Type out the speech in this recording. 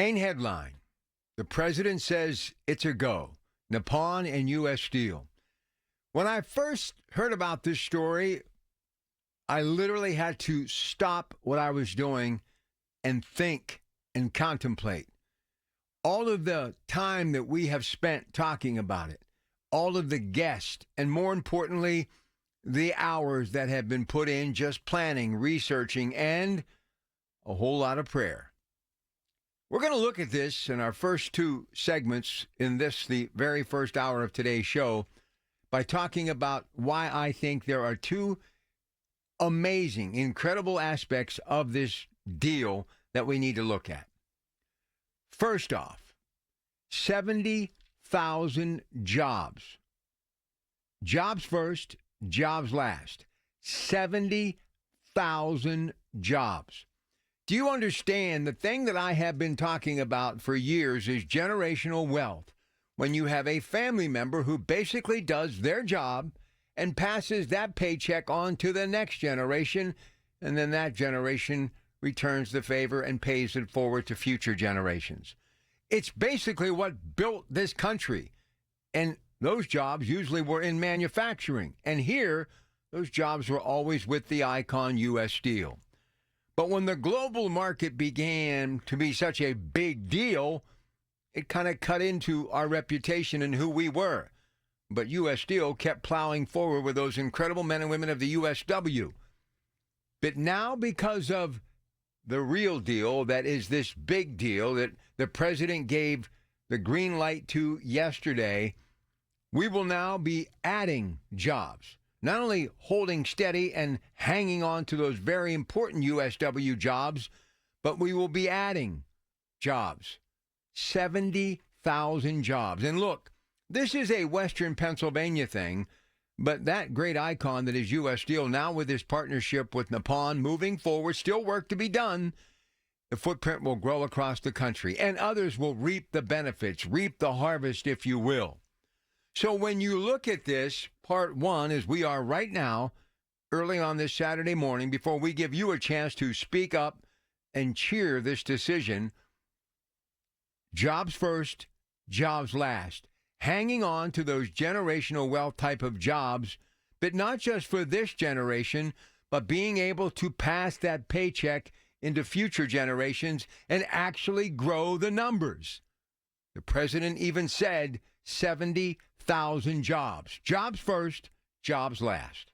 Main headline: the president says it's a go. Nippon and U.S. Steel. When I first heard about this story, I literally had to stop what I was doing and think and contemplate. All of the time that we have spent talking about it, all of the guests, and more importantly, the hours that have been put in just planning, researching, and a whole lot of prayer. We're going to look at this in our first two segments in this, the very first hour of today's show, by talking about why I think there are two amazing, incredible aspects of this deal that we need to look at. First off, 70,000 jobs. Jobs first, jobs last. 70,000 jobs. Do you understand the thing that I have been talking about for years is generational wealth? When you have a family member who basically does their job and passes that paycheck on to the next generation, and then that generation returns the favor and pays it forward to future generations. It's basically what built this country. And those jobs usually were in manufacturing. And here, those jobs were always with the icon U.S. Steel. But when the global market began to be such a big deal, it kind of cut into our reputation and who we were. But U.S. Steel kept plowing forward with those incredible men and women of the USW. But now, because of the real deal, that is this big deal that the president gave the green light to yesterday, we will now be adding jobs. Not only holding steady and hanging on to those very important USW jobs, but we will be adding jobs. 70,000 jobs. And look, this is a Western Pennsylvania thing, but that great icon that is U.S. Steel, now with his partnership with Nippon moving forward, still work to be done, the footprint will grow across the country, and others will reap the benefits, reap the harvest, if you will. So when you look at this, part one, as we are right now, early on this Saturday morning, before we give you a chance to speak up and cheer this decision, jobs first, jobs last. Hanging on to those generational wealth type of jobs, but not just for this generation, but being able to pass that paycheck into future generations and actually grow the numbers. The president even said 70,000 jobs. Jobs first, jobs last.